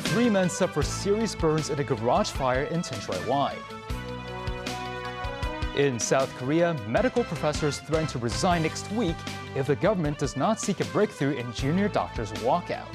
Three men suffer serious burns in a garage fire in Tinsuiwai. In South Korea, medical professors threaten to resign next week if the government does not seek a breakthrough in junior doctors' walkout.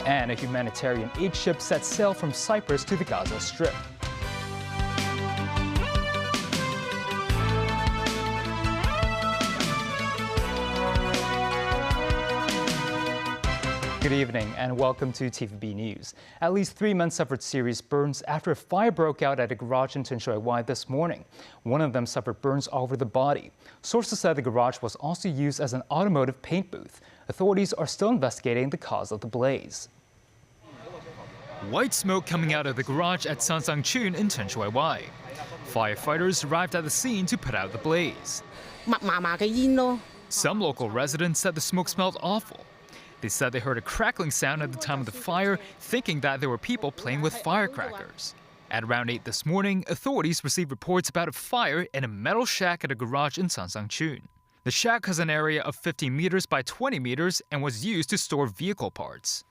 And a humanitarian aid ship sets sail from Cyprus to the Gaza Strip. Good evening and welcome to TVB News. At least 3 men suffered serious burns after a fire broke out at a garage in Tinsuiwai this morning. One of them suffered burns all over the body. Sources said the garage was also used as an automotive paint booth. Authorities are still investigating the cause of the blaze. White smoke coming out of the garage at Sansangchun in Tinsuiwai. Firefighters arrived at the scene to put out the blaze. Some local residents said the smoke smelled awful. They said they heard a crackling sound at the time of the fire, thinking that there were people playing with firecrackers. At around 8 this morning, authorities received reports about a fire in a metal shack at a garage in Sansangchun. The shack has an area of 15 meters by 20 meters and was used to store vehicle parts.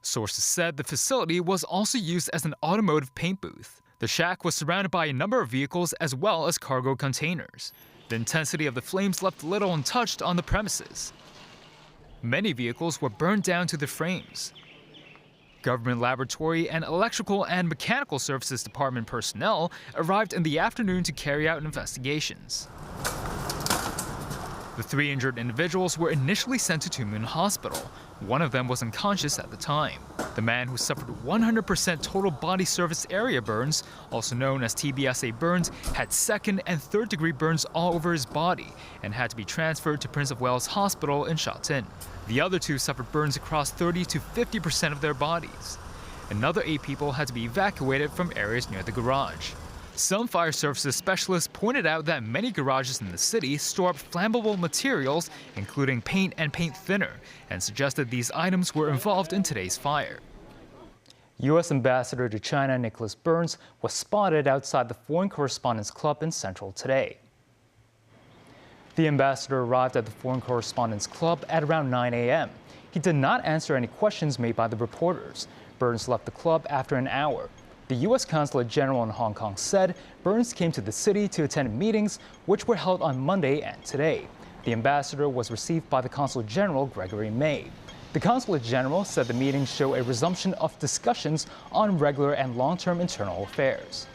Sources said the facility was also used as an automotive paint booth. The shack was surrounded by a number of vehicles as well as cargo containers. The intensity of the flames left little untouched on the premises. Many vehicles were burned down to their frames. Government laboratory and electrical and mechanical services department personnel arrived in the afternoon to carry out investigations. The 3 injured individuals were initially sent to Tumun Hospital. One of them was unconscious at the time. The man who suffered 100% total body surface area burns, also known as TBSA burns, had 2nd and 3rd degree burns all over his body and had to be transferred to Prince of Wales Hospital in Sha Tin. The other 2 suffered burns across 30 to 50% of their bodies. Another 8 people had to be evacuated from areas near the garage. Some fire services specialists pointed out that many garages in the city store up flammable materials, including paint and paint thinner, and suggested these items were involved in today's fire. U.S. Ambassador to China Nicholas Burns was spotted outside the Foreign Correspondents' Club in Central today. The ambassador arrived at the Foreign Correspondents' Club at around 9 a.m. He did not answer any questions made by the reporters. Burns left the club after an hour. The U.S. Consulate General in Hong Kong said Burns came to the city to attend meetings which were held on Monday and today. The ambassador was received by the Consul General Gregory May. The Consulate General said the meetings show a resumption of discussions on regular and long-term internal affairs.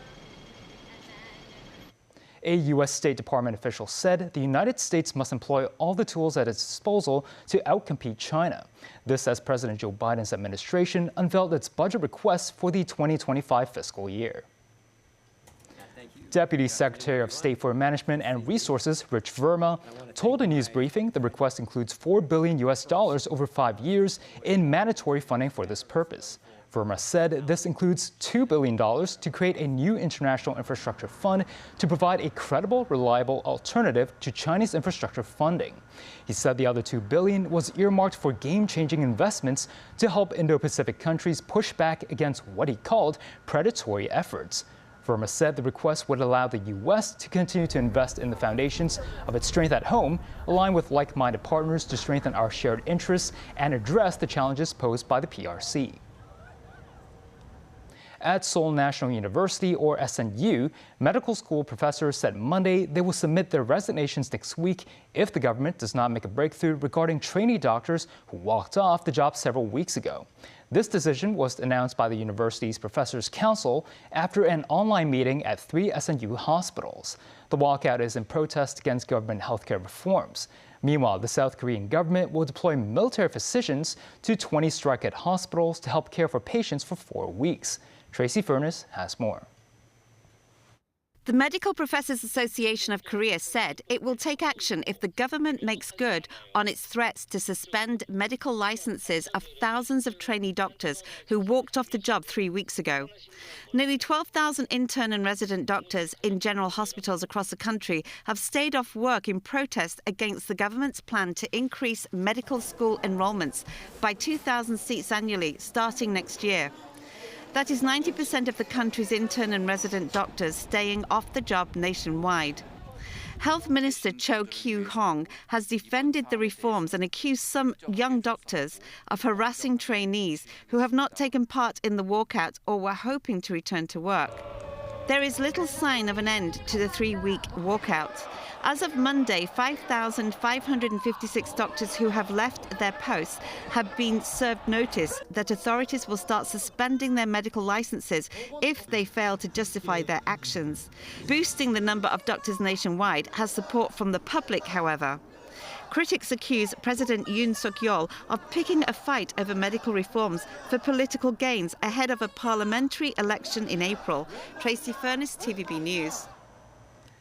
A U.S. State Department official said the United States must employ all the tools at its disposal to outcompete China. This as President Joe Biden's administration unveiled its budget requests for the 2025 fiscal year. Deputy Secretary of State for Management and Resources Rich Verma told a news briefing the request includes $4 billion over 5 years in mandatory funding for this purpose. Verma said this includes $2 billion to create a new international infrastructure fund to provide a credible, reliable alternative to Chinese infrastructure funding. He said the other $2 billion was earmarked for game-changing investments to help Indo-Pacific countries push back against what he called predatory efforts. Verma said the request would allow the U.S. to continue to invest in the foundations of its strength at home, align with like-minded partners to strengthen our shared interests, and address the challenges posed by the PRC. At Seoul National University, or SNU, medical school professors said Monday they will submit their resignations next week if the government does not make a breakthrough regarding trainee doctors who walked off the job several weeks ago. This decision was announced by the university's Professors' Council after an online meeting at 3 SNU hospitals. The walkout is in protest against government healthcare reforms. Meanwhile, the South Korean government will deploy military physicians to 20 strike-at hospitals to help care for patients for 4 weeks. Tracy Furness has more. The Medical Professors Association of Korea said it will take action if the government makes good on its threats to suspend medical licenses of thousands of trainee doctors who walked off the job 3 weeks ago. Nearly 12,000 intern and resident doctors in general hospitals across the country have stayed off work in protest against the government's plan to increase medical school enrollments by 2,000 seats annually starting next year. That is 90% of the country's intern and resident doctors staying off the job nationwide. Health Minister Cho Kyu-hong has defended the reforms and accused some young doctors of harassing trainees who have not taken part in the walkout or were hoping to return to work. There is little sign of an end to the 3-week walkout. As of Monday, 5,556 doctors who have left their posts have been served notice that authorities will start suspending their medical licenses if they fail to justify their actions. Boosting the number of doctors nationwide has support from the public, however. Critics accuse President Yoon Suk-yeol of picking a fight over medical reforms for political gains ahead of a parliamentary election in April. Tracy Furness, TVB News.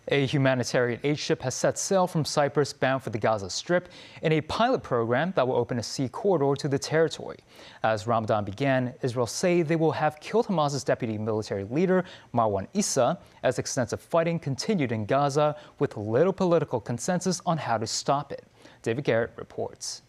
A humanitarian aid ship has set sail from Cyprus bound for the Gaza Strip in a pilot program that will open a sea corridor to the territory. As Ramadan began, Israel say they will have killed Hamas's deputy military leader, Marwan Issa, as extensive fighting continued in Gaza with little political consensus on how to stop it. David Garrett reports.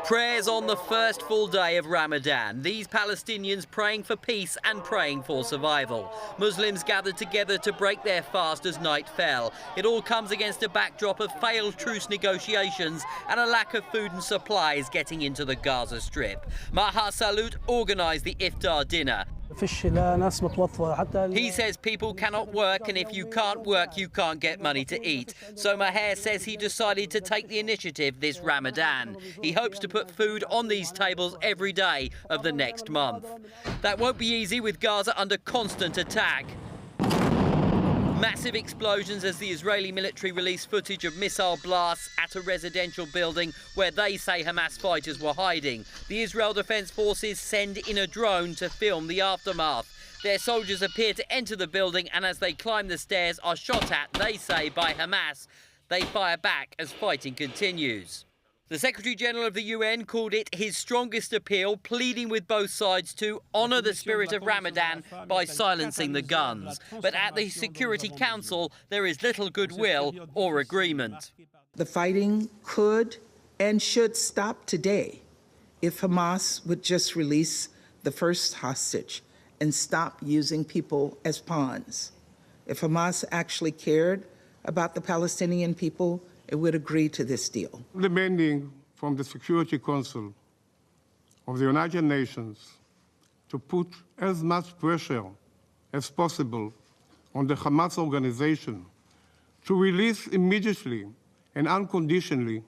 Prayers on the first full day of Ramadan. These Palestinians praying for peace and praying for survival. Muslims gathered together to break their fast as night fell. It all comes against a backdrop of failed truce negotiations and a lack of food and supplies getting into the Gaza Strip. Maha Salut organised the iftar dinner. He says people cannot work, and if you can't work, you can't get money to eat. So Maher says he decided to take the initiative this Ramadan. He hopes to put food on these tables every day of the next month. That won't be easy with Gaza under constant attack. Massive explosions as the Israeli military released footage of missile blasts at a residential building where they say Hamas fighters were hiding. The Israel Defense Forces send in a drone to film the aftermath. Their soldiers appear to enter the building, and as they climb the stairs are shot at, they say, by Hamas. They fire back as fighting continues. The Secretary-General of the UN called it his strongest appeal, pleading with both sides to honour the spirit of Ramadan by silencing the guns. But at the Security Council, there is little goodwill or agreement. The fighting could and should stop today if Hamas would just release the first hostage and stop using people as pawns. If Hamas actually cared about the Palestinian people, it would agree to this deal. Demanding from the Security Council of the United Nations to put as much pressure as possible on the Hamas organization to release immediately and unconditionally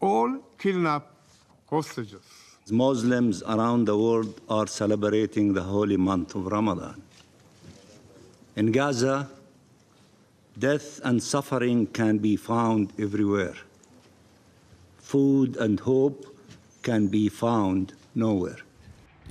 all kidnapped hostages. Muslims around the world are celebrating the holy month of Ramadan. In Gaza, death and suffering can be found everywhere. Food and hope can be found nowhere.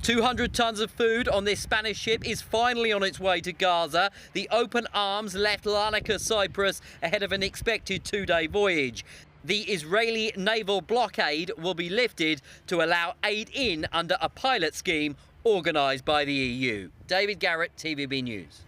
200 tons of food on this Spanish ship is finally on its way to Gaza. The Open Arms left Larnaca, Cyprus, ahead of an expected 2-day voyage. The Israeli naval blockade will be lifted to allow aid in under a pilot scheme organised by the EU. David Garrett, TVB News.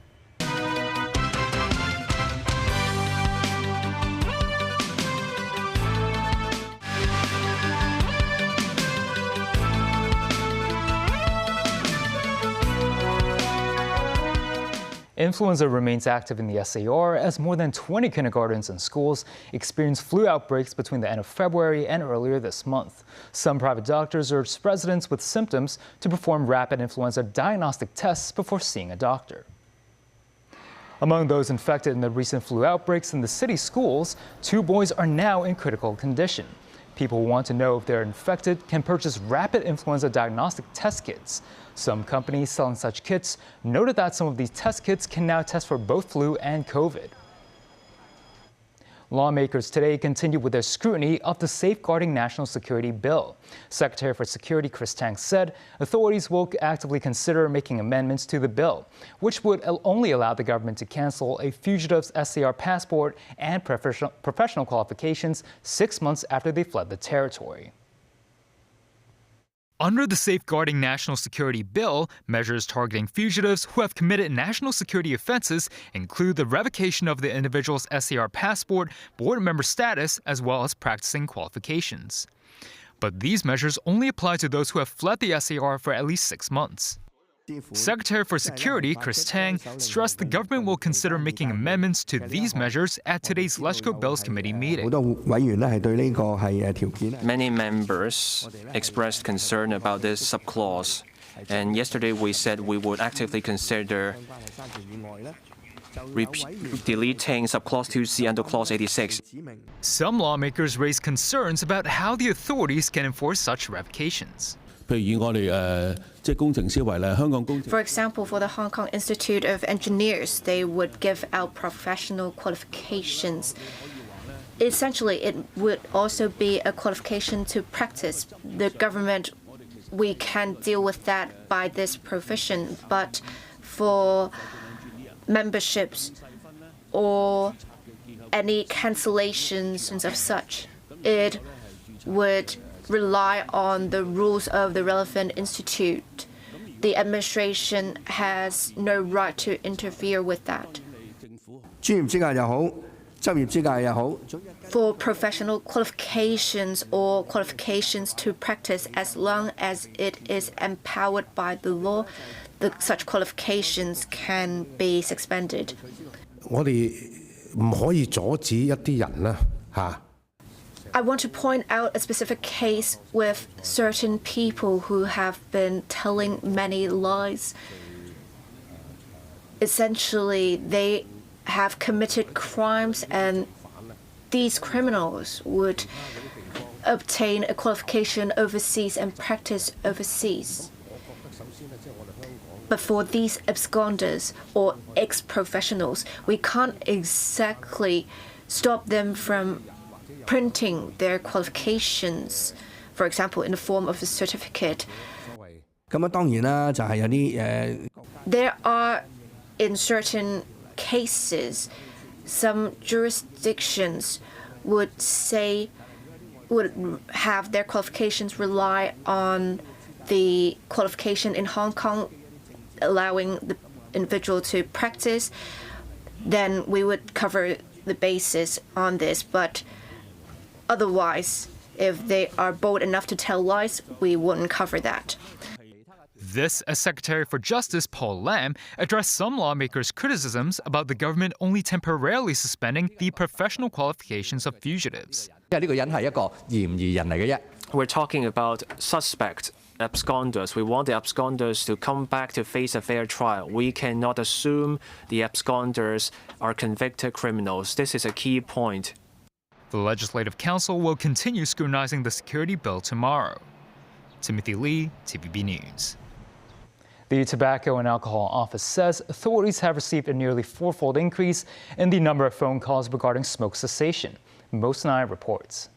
Influenza remains active in the SAR as more than 20 kindergartens and schools experienced flu outbreaks between the end of February and earlier this month. Some private doctors urged residents with symptoms to perform rapid influenza diagnostic tests before seeing a doctor. Among those infected in the recent flu outbreaks in the city schools, 2 boys are now in critical condition. People who want to know if they're infected can purchase rapid influenza diagnostic test kits. Some companies selling such kits noted that some of these test kits can now test for both flu and COVID. Lawmakers today continued with their scrutiny of the Safeguarding National Security bill. Secretary for Security Chris Tang said authorities will actively consider making amendments to the bill, which would only allow the government to cancel a fugitive's SAR passport and professional qualifications 6 months after they fled the territory. Under the Safeguarding National Security bill, measures targeting fugitives who have committed national security offenses include the revocation of the individual's SAR passport, board member status, as well as practicing qualifications. But these measures only apply to those who have fled the SAR for at least 6 months. Secretary for Security Chris Tang stressed the government will consider making amendments to these measures at today's Legislative Bills Committee meeting. Many members expressed concern about this subclause, and yesterday we said we would actively consider deleting subclause 2C under clause 86. Some lawmakers raised concerns about how the authorities can enforce such revocations. For example, for the Hong Kong Institute of Engineers, they would give out professional qualifications. Essentially, it would also be a qualification to practice. The government, we can deal with that by this provision, but for memberships or any cancellations of such, it would rely on the rules of the relevant institute. The administration has no right to interfere with that. For professional qualifications or qualifications to practice, as long as it is empowered by the law, such qualifications can be suspended. I want to point out a specific case with certain people who have been telling many lies. Essentially, they have committed crimes, and these criminals would obtain a qualification overseas and practice overseas. But for these absconders or ex-professionals, we can't exactly stop them from printing their qualifications, for example, in the form of a certificate. There are, in certain cases, some jurisdictions would have their qualifications rely on the qualification in Hong Kong, allowing the individual to practice. Then we would cover the basis on this, but otherwise, if they are bold enough to tell lies, we wouldn't cover that. This, as Secretary for Justice Paul Lam addressed some lawmakers' criticisms about the government only temporarily suspending the professional qualifications of fugitives. We're talking about suspect absconders. We want the absconders to come back to face a fair trial. We cannot assume the absconders are convicted criminals. This is a key point. The Legislative Council will continue scrutinizing the security bill tomorrow. Timothy Lee, TVB News. The Tobacco and Alcohol Office says authorities have received a nearly fourfold increase in the number of phone calls regarding smoke cessation. Mosinai reports.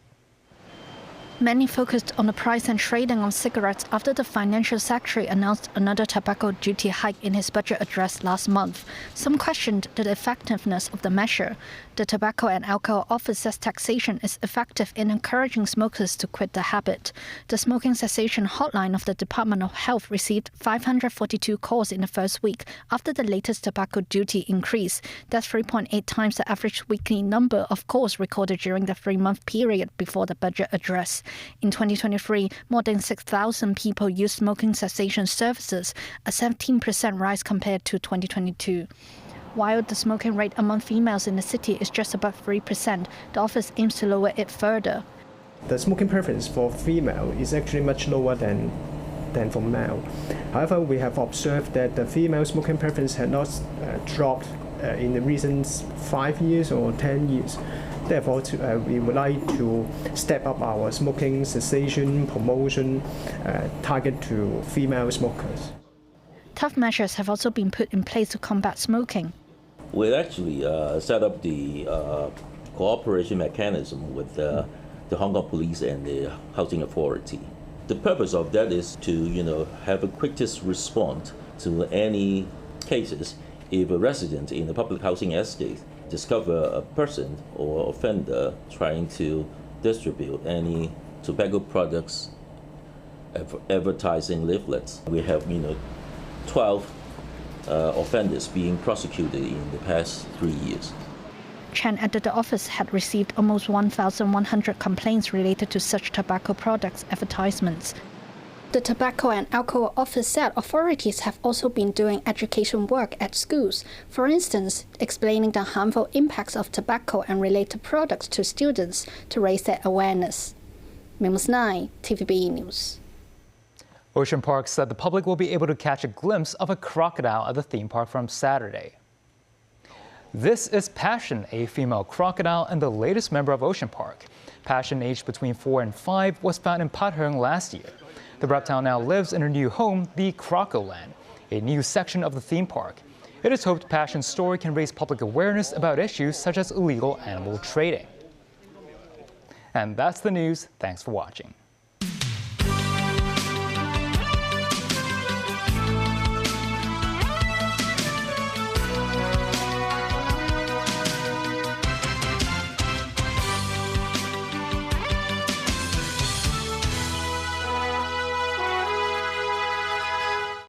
Many focused on the price and trading of cigarettes after the Financial Secretary announced another tobacco duty hike in his budget address last month. Some questioned the effectiveness of the measure. The Tobacco and Alcohol Office says taxation is effective in encouraging smokers to quit the habit. The smoking cessation hotline of the Department of Health received 542 calls in the first week after the latest tobacco duty increase. That's 3.8 times the average weekly number of calls recorded during the 3-month period before the budget address. In 2023, more than 6,000 people used smoking cessation services, a 17% rise compared to 2022. While the smoking rate among females in the city is just above 3%, the office aims to lower it further. The smoking preference for female is actually much lower than for male. However, we have observed that the female smoking preference has not dropped in the recent 5 years or 10 years. Therefore, we would like to step up our smoking cessation promotion target to female smokers. Tough measures have also been put in place to combat smoking. We actually set up the cooperation mechanism with the Hong Kong Police and the Housing Authority. The purpose of that is to, have a quickest response to any cases if a resident in a public housing estate discover a person or offender trying to distribute any tobacco products, advertising leaflets. We have, 12 offenders being prosecuted in the past 3 years. Chen added the office had received almost 1,100 complaints related to such tobacco products advertisements. The Tobacco and Alcohol Office said authorities have also been doing education work at schools, for instance, explaining the harmful impacts of tobacco and related products to students to raise their awareness. Minus 9, TVB News. Ocean Park said the public will be able to catch a glimpse of a crocodile at the theme park from Saturday. This is Passion, a female crocodile and the latest member of Ocean Park. Passion, aged between 4 and 5, was found in Patheung last year. The reptile now lives in her new home, the Crocoland, a new section of the theme park. It is hoped Passion's story can raise public awareness about issues such as illegal animal trading. And that's the news. Thanks for watching.